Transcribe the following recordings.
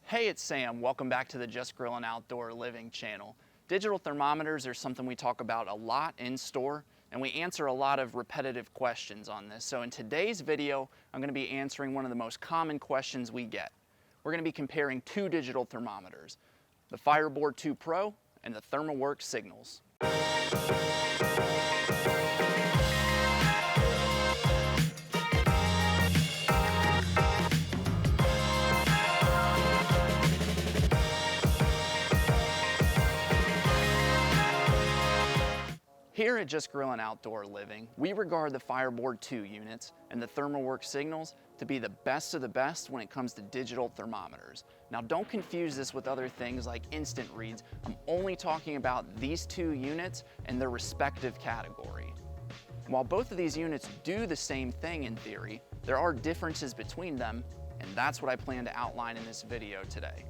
Hey, it's Sam. Welcome back to the Just Grillin' Outdoor Living channel. Digital thermometers are something we talk about a lot in store, and we answer a lot of repetitive questions on this. So in today's video, I'm going to be answering one of the most common questions we get. We're going to be comparing two digital thermometers, the Fireboard 2 Pro and the Thermoworks Signals. Here at Just Grillin' Outdoor Living, we regard the Fireboard 2 units and the Thermoworks Signals to be the best of the best when it comes to digital thermometers. Now don't confuse this with other things like instant reads. I'm only talking about these two units and their respective category. While both of these units do the same thing in theory, there are differences between them, and that's what I plan to outline in this video today.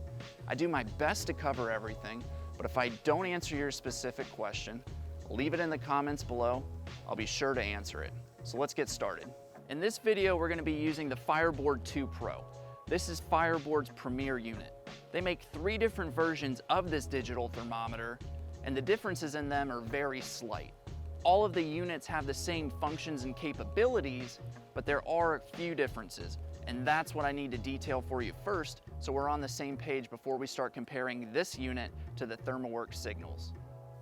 I do my best to cover everything, but if I don't answer your specific question, leave it in the comments below. I'll be sure to answer it. So let's get started. In this video, we're going to be using the Fireboard 2 Pro. This is Fireboard's premier unit. They make 3 different versions of this digital thermometer, and the differences in them are very slight. All of the units have the same functions and capabilities, but there are a few differences, and that's what I need to detail for you first, so we're on the same page before we start comparing this unit to the Thermoworks Signals.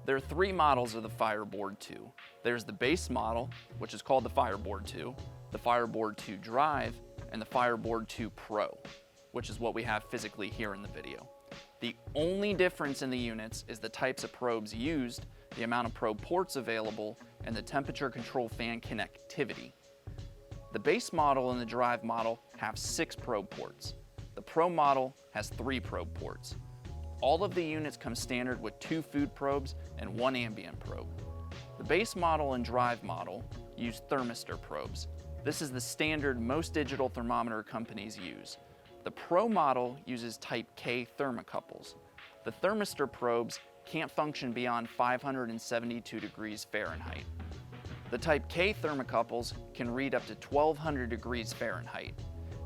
There are 3 models of the Fireboard 2. There's the base model, which is called the Fireboard 2, the Fireboard 2 Drive, and the Fireboard 2 Pro, which is what we have physically here in the video. The only difference in the units is the types of probes used, the amount of probe ports available, and the temperature control fan connectivity. The base model and the Drive model have 6 probe ports. The Pro model has 3 probe ports. All of the units come standard with 2 food probes and 1 ambient probe. The base model and Drive model use thermistor probes. This is the standard most digital thermometer companies use. The Pro model uses Type K thermocouples. The thermistor probes can't function beyond 572 degrees Fahrenheit. The Type K thermocouples can read up to 1200 degrees Fahrenheit.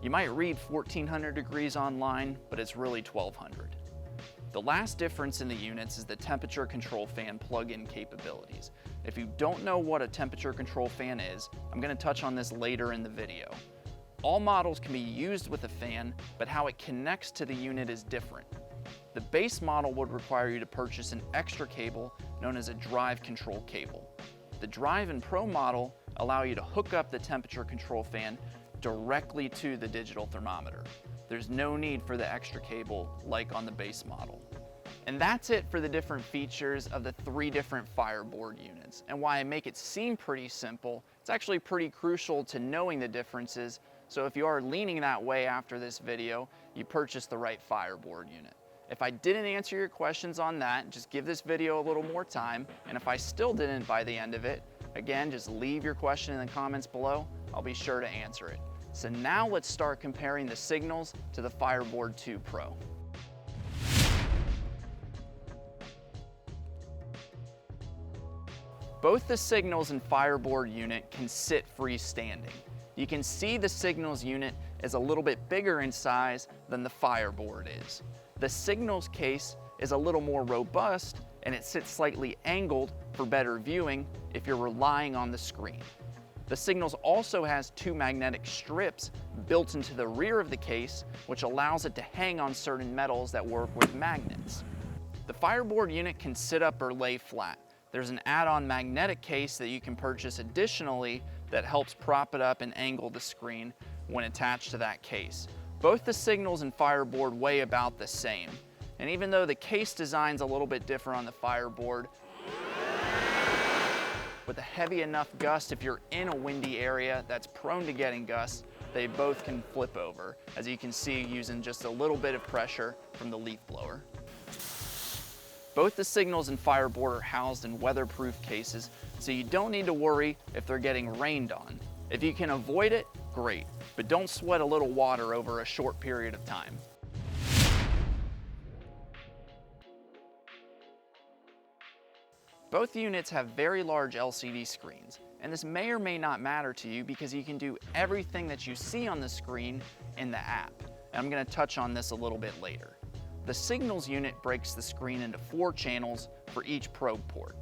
You might read 1400 degrees online, but it's really 1200. The last difference in the units is the temperature control fan plug-in capabilities. If you don't know what a temperature control fan is, I'm going to touch on this later in the video. All models can be used with a fan, but how it connects to the unit is different. The base model would require you to purchase an extra cable known as a drive control cable. The Drive and Pro model allow you to hook up the temperature control fan directly to the digital thermometer. There's no need for the extra cable like on the base model. And that's it for the different features of the 3 different Fireboard units. And why I make it seem pretty simple, it's actually pretty crucial to knowing the differences, so if you are leaning that way after this video, you purchase the right Fireboard unit. If I didn't answer your questions on that, just give this video a little more time, and if I still didn't by the end of it, again, just leave your question in the comments below. I'll be sure to answer it. So now let's start comparing the Signals to the Fireboard 2 Pro. Both the Signals and Fireboard unit can sit freestanding. You can see the Signals unit is a little bit bigger in size than the Fireboard is. The Signals case is a little more robust and it sits slightly angled for better viewing if you're relying on the screen. The Signals also has 2 magnetic strips built into the rear of the case, which allows it to hang on certain metals that work with magnets. The Fireboard unit can sit up or lay flat. There's an add-on magnetic case that you can purchase additionally that helps prop it up and angle the screen when attached to that case. Both the Signals and Fireboard weigh about the same. And even though the case design's a little bit different on the Fireboard, with a heavy enough gust, if you're in a windy area that's prone to getting gusts, they both can flip over, as you can see using just a little bit of pressure from the leaf blower. Both the Signals and Fireboard are housed in weatherproof cases, so you don't need to worry if they're getting rained on. If you can avoid it, great, but don't sweat a little water over a short period of time. Both units have very large LCD screens, and this may or may not matter to you because you can do everything that you see on the screen in the app. and I'm going to touch on this a little bit later. The signals unit breaks the screen into 4 channels for each probe port.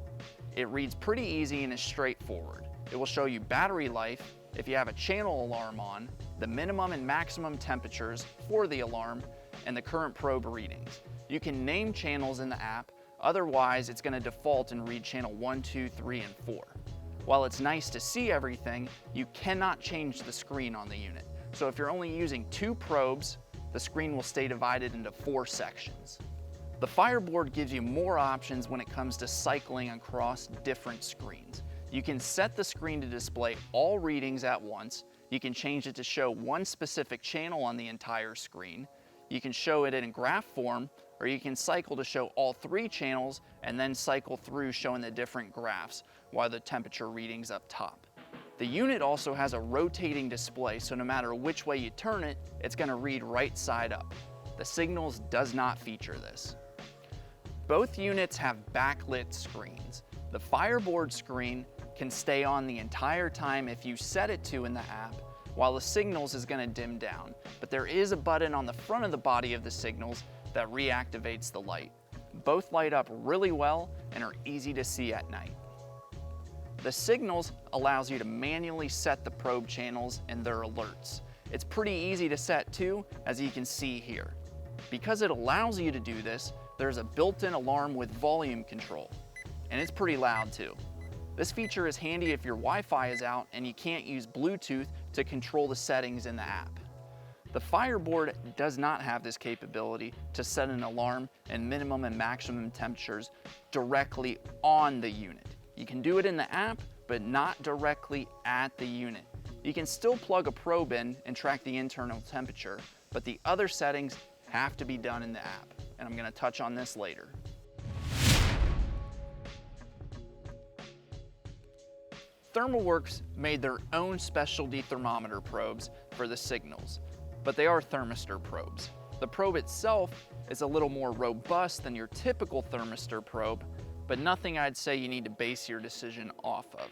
It reads pretty easy and is straightforward. It will show you battery life, if you have a channel alarm on, the minimum and maximum temperatures for the alarm, and the current probe readings. You can name channels in the app, otherwise it's going to default and read channel 1, 2, 3, and 4. While it's nice to see everything, you cannot change the screen on the unit. So if you're only using 2 probes, the screen will stay divided into 4 sections. The Fireboard gives you more options when it comes to cycling across different screens. You can set the screen to display all readings at once. You can change it to show one specific channel on the entire screen. You can show it in graph form, or you can cycle to show all 3 channels and then cycle through showing the different graphs while the temperature readings up top. The unit also has a rotating display, so no matter which way you turn it, it's going to read right side up. The Signals does not feature this. Both units have backlit screens. The Fireboard screen can stay on the entire time if you set it to in the app, while the Signals is going to dim down. But there is a button on the front of the body of the Signals that reactivates the light. Both light up really well and are easy to see at night. The Signals allows you to manually set the probe channels and their alerts. It's pretty easy to set too, as you can see here. Because it allows you to do this, there's a built-in alarm with volume control, and it's pretty loud too. This feature is handy if your Wi-Fi is out and you can't use Bluetooth to control the settings in the app. The Fireboard does not have this capability to set an alarm and minimum and maximum temperatures directly on the unit. You can do it in the app, but not directly at the unit. You can still plug a probe in and track the internal temperature, but the other settings have to be done in the app, and I'm going to touch on this later. Thermoworks made their own specialty thermometer probes for the Signals, but they are thermistor probes. The probe itself is a little more robust than your typical thermistor probe, but nothing I'd say you need to base your decision off of.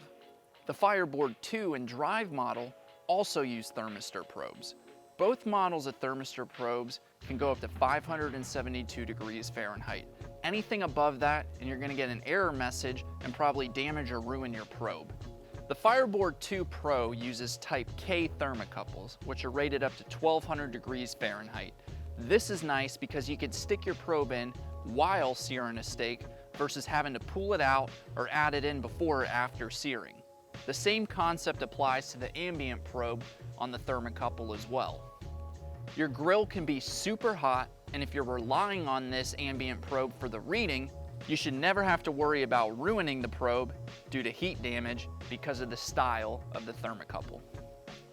The Fireboard 2 and Drive model also use thermistor probes. Both models of thermistor probes can go up to 572 degrees Fahrenheit. Anything above that and you're going to get an error message and probably damage or ruin your probe. The Fireboard 2 Pro uses Type K thermocouples, which are rated up to 1200 degrees Fahrenheit. This is nice because you can stick your probe in while searing a steak versus having to pull it out or add it in before or after searing. The same concept applies to the ambient probe on the thermocouple as well. Your grill can be super hot, and if you're relying on this ambient probe for the reading, you should never have to worry about ruining the probe due to heat damage because of the style of the thermocouple.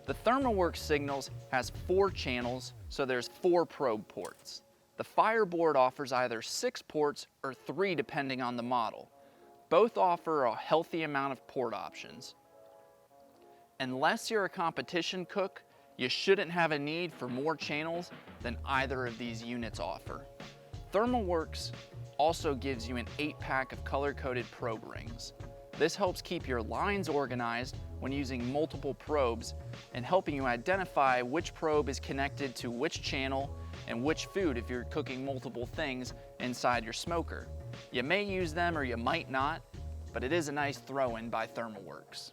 The Thermoworks Signals has 4 channels, so there's 4 probe ports. The Fireboard offers either 6 ports or 3 depending on the model. Both offer a healthy amount of port options. Unless you're a competition cook, you shouldn't have a need for more channels than either of these units offer. Thermoworks also gives you an 8-pack of color-coded probe rings. This helps keep your lines organized when using multiple probes and helping you identify which probe is connected to which channel and which food if you're cooking multiple things inside your smoker. You may use them or you might not, but it is a nice throw-in by Thermoworks.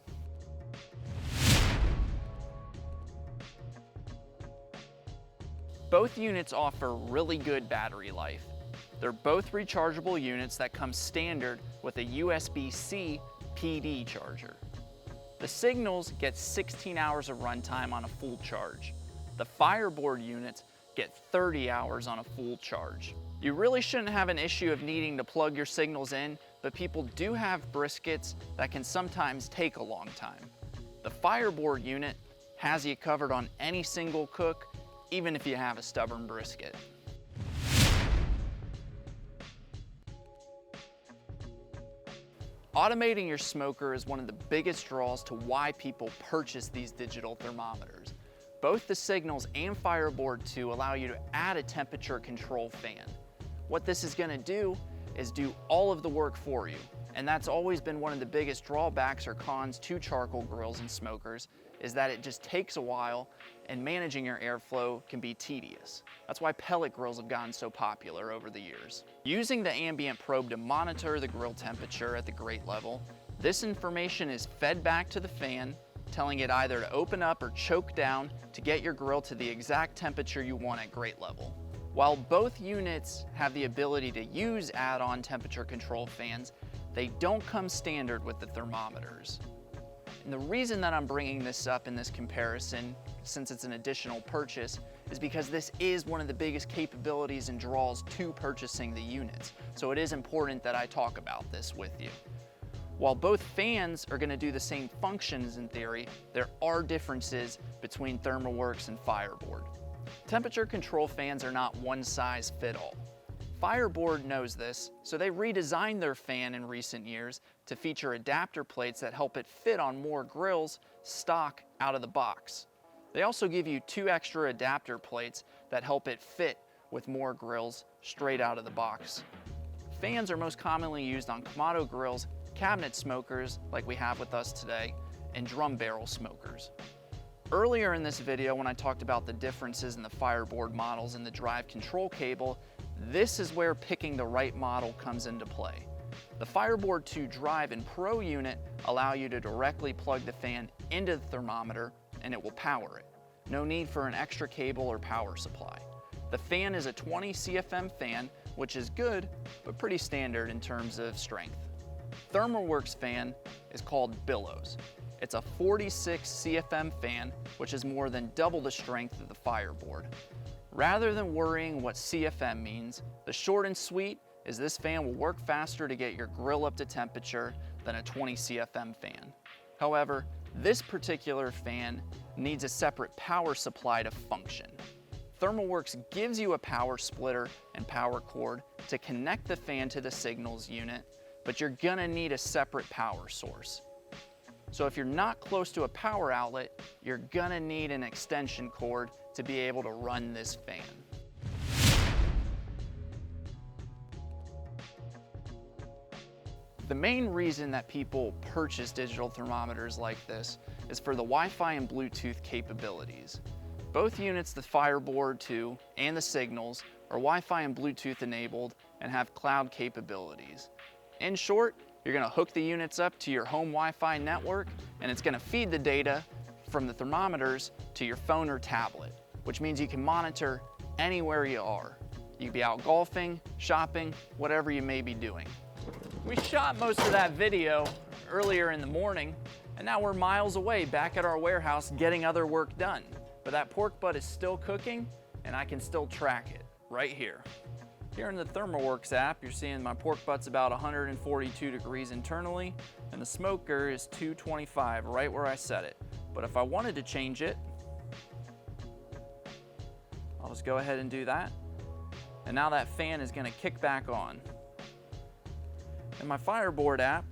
Both units offer really good battery life. They're both rechargeable units that come standard with a USB-C PD charger. The Signals get 16 hours of runtime on a full charge. The Fireboard units get 30 hours on a full charge. You really shouldn't have an issue of needing to plug your Signals in, but people do have briskets that can sometimes take a long time. The Fireboard unit has you covered on any single cook, even if you have a stubborn brisket. Automating your smoker is one of the biggest draws to why people purchase these digital thermometers. Both the Signals and Fireboard 2 allow you to add a temperature control fan. What this is going to do is do all of the work for you, and that's always been one of the biggest drawbacks or cons to charcoal grills and smokers, is that it just takes a while and managing your airflow can be tedious. That's why pellet grills have gotten so popular over the years. Using the ambient probe to monitor the grill temperature at the grate level, this information is fed back to the fan, telling it either to open up or choke down to get your grill to the exact temperature you want at grate level. While both units have the ability to use add-on temperature control fans, they don't come standard with the thermometers. And the reason that I'm bringing this up in this comparison, since it's an additional purchase, is because this is one of the biggest capabilities and draws to purchasing the units. So it is important that I talk about this with you. While both fans are going to do the same functions in theory, there are differences between Thermoworks and Fireboard. Temperature control fans are not one size fits all. Fireboard knows this, so they redesigned their fan in recent years to feature adapter plates that help it fit on more grills stock out of the box. They also give you 2 extra adapter plates that help it fit with more grills straight out of the box. Fans are most commonly used on Kamado grills, cabinet smokers like we have with us today, and drum barrel smokers. Earlier in this video, when I talked about the differences in the Fireboard models and the drive control cable, this is where picking the right model comes into play. The Fireboard 2 Drive and Pro unit allow you to directly plug the fan into the thermometer and it will power it. No need for an extra cable or power supply. The fan is a 20 CFM fan, which is good, but pretty standard in terms of strength. Thermoworks fan is called Billows. It's a 46 CFM fan, which is more than double the strength of the Fireboard. Rather than worrying what CFM means, the short and sweet is this fan will work faster to get your grill up to temperature than a 20 CFM fan. However, this particular fan needs a separate power supply to function. Thermoworks gives you a power splitter and power cord to connect the fan to the signals unit, but you're gonna need a separate power source. So if you're not close to a power outlet, you're gonna need an extension cord to be able to run this fan. The main reason that people purchase digital thermometers like this is for the Wi-Fi and Bluetooth capabilities. Both units, the Fireboard 2 and the Signals, are Wi-Fi and Bluetooth enabled and have cloud capabilities. In short, you're going to hook the units up to your home Wi-Fi network and it's going to feed the data from the thermometers to your phone or tablet, which means you can monitor anywhere you are. You could be out golfing, shopping, whatever you may be doing. We shot most of that video earlier in the morning, and now we're miles away back at our warehouse getting other work done. But that pork butt is still cooking, and I can still track it right here. Here in the Thermoworks app, you're seeing my pork butt's about 142 degrees internally, and the smoker is 225, right where I set it. But if I wanted to change it, I'll just go ahead and do that. And now that fan is gonna kick back on. In my Fireboard app,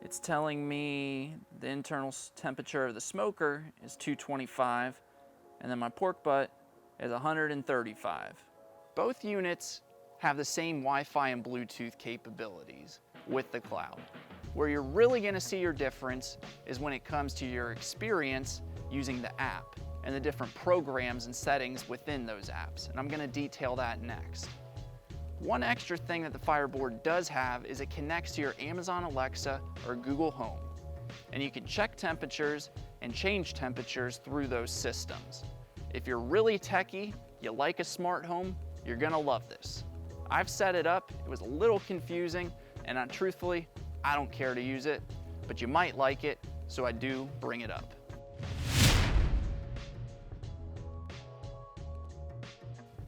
it's telling me the internal temperature of the smoker is 225, and then my pork butt is 135. Both units have the same Wi-Fi and Bluetooth capabilities with the cloud. Where you're really gonna see your difference is when it comes to your experience using the app and the different programs and settings within those apps, and I'm gonna detail that next. One extra thing that the Fireboard does have is it connects to your Amazon Alexa or Google Home, and you can check temperatures and change temperatures through those systems. If you're really techie, you like a smart home, you're gonna love this. I've set it up, it was a little confusing, and truthfully, I don't care to use it, but you might like it, so I do bring it up.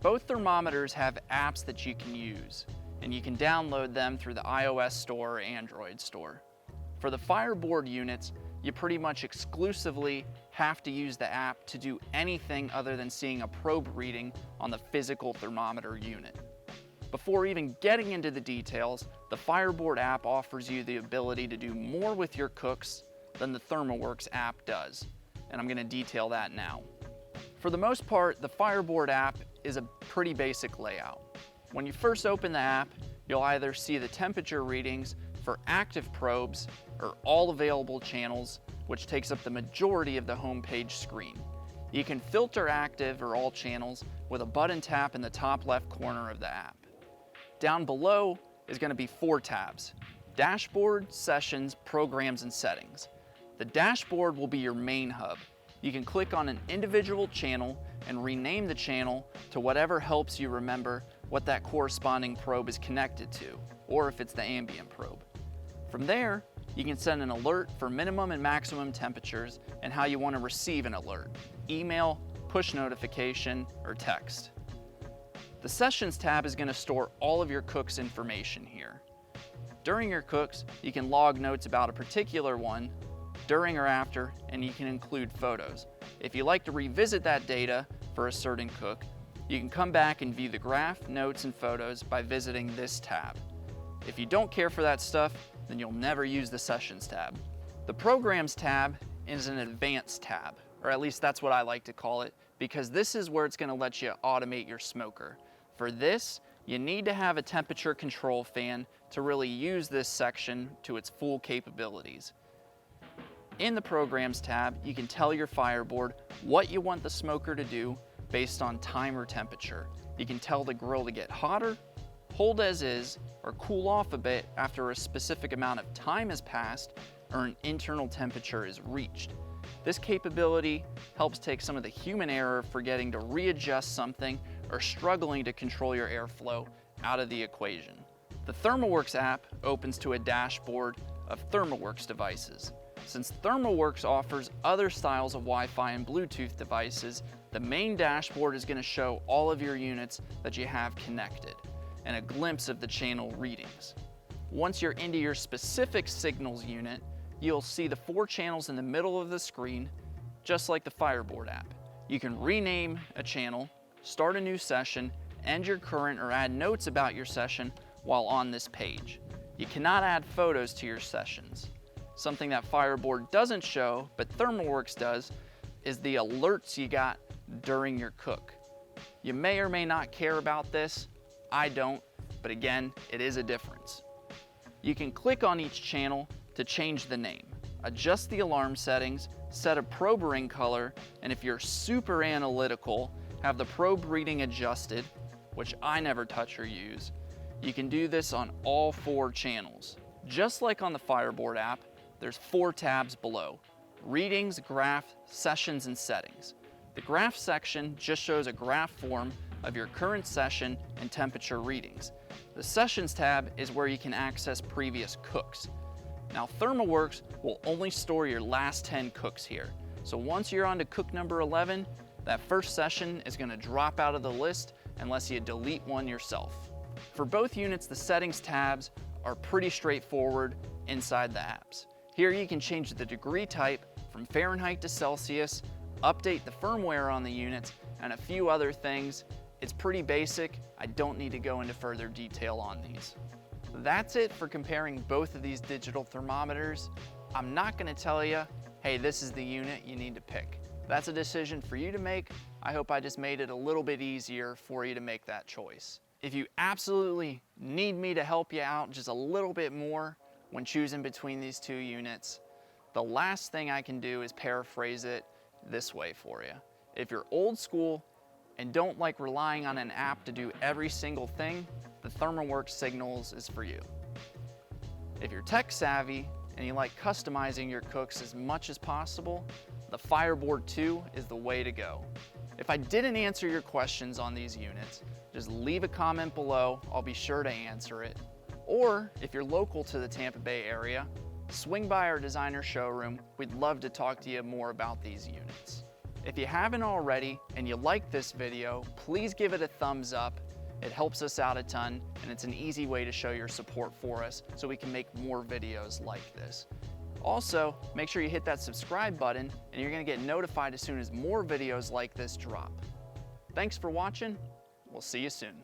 Both thermometers have apps that you can use, and you can download them through the iOS store or Android store. For the Fireboard units, you pretty much exclusively have to use the app to do anything other than seeing a probe reading on the physical thermometer unit. Before even getting into the details, the Fireboard app offers you the ability to do more with your cooks than the Thermoworks app does, and I'm going to detail that now. For the most part, the Fireboard app is a pretty basic layout. When you first open the app, you'll either see the temperature readings for active probes or all available channels which takes up the majority of the home page screen. You can filter active or all channels with a button tap in the top left corner of the app. Down below is going to be 4 tabs: Dashboard, Sessions, Programs, and Settings. The dashboard will be your main hub. You can click on an individual channel and rename the channel to whatever helps you remember what that corresponding probe is connected to, or if it's the ambient probe. From there, you can send an alert for minimum and maximum temperatures and how you want to receive an alert: email, push notification, or text. The Sessions tab is going to store all of your cook's information here. During your cooks, you can log notes about a particular one, during or after, and you can include photos. If you like to revisit that data for a certain cook, you can come back and view the graph, notes, and photos by visiting this tab. If you don't care for that stuff, then you'll never use the Sessions tab. The Programs tab is an advanced tab, or at least that's what I like to call it, because this is where it's going to let you automate your smoker. For this, you need to have a temperature control fan to really use this section to its full capabilities. In the Programs tab, you can tell your Fireboard what you want the smoker to do based on time or temperature. You can tell the grill to get hotter, hold as is, or cool off a bit after a specific amount of time has passed or an internal temperature is reached. This capability helps take some of the human error of forgetting to readjust something or struggling to control your airflow out of the equation. The Thermoworks app opens to a dashboard of Thermoworks devices. Since Thermoworks offers other styles of Wi-Fi and Bluetooth devices, the main dashboard is going to show all of your units that you have connected and a glimpse of the channel readings. Once you're into your specific signals unit, you'll see the 4 channels in the middle of the screen, just like the Fireboard app. You can rename a channel, start a new session, end your current, or add notes about your session while on this page. You cannot add photos to your sessions. Something that Fireboard doesn't show, but Thermoworks does, is the alerts you got during your cook. You may or may not care about this. I don't, but again, it is a difference. You can click on each channel to change the name, adjust the alarm settings, set a probe ring color, and if you're super analytical, have the probe reading adjusted, which I never touch or use. You can do this on all 4 channels. Just like on the Fireboard app, there's 4 tabs below: Readings, Graph, Sessions, and Settings. The Graph section just shows a graph form of your current session and temperature readings. The Sessions tab is where you can access previous cooks. Now, Thermoworks will only store your last 10 cooks here. So once you're on to cook number 11, that first session is going to drop out of the list unless you delete one yourself. For both units, the Settings tabs are pretty straightforward inside the apps. Here you can change the degree type from Fahrenheit to Celsius, update the firmware on the units, and a few other things. It's pretty basic. I don't need to go into further detail on these. That's it for comparing both of these digital thermometers. I'm not going to tell you, hey, this is the unit you need to pick. That's a decision for you to make. I hope I just made it a little bit easier for you to make that choice. If you absolutely need me to help you out just a little bit more when choosing between these 2 units, the last thing I can do is paraphrase it this way for you. If you're old school and don't like relying on an app to do every single thing, the Thermoworks Signals is for you. If you're tech savvy and you like customizing your cooks as much as possible, the Fireboard 2 is the way to go. If I didn't answer your questions on these units, just leave a comment below. I'll be sure to answer it. Or if you're local to the Tampa Bay area, swing by our designer showroom. We'd love to talk to you more about these units. If you haven't already and you like this video, please give it a thumbs up. It helps us out a ton, and it's an easy way to show your support for us so we can make more videos like this. Also, make sure you hit that subscribe button and you're going to get notified as soon as more videos like this drop. Thanks for watching. We'll see you soon.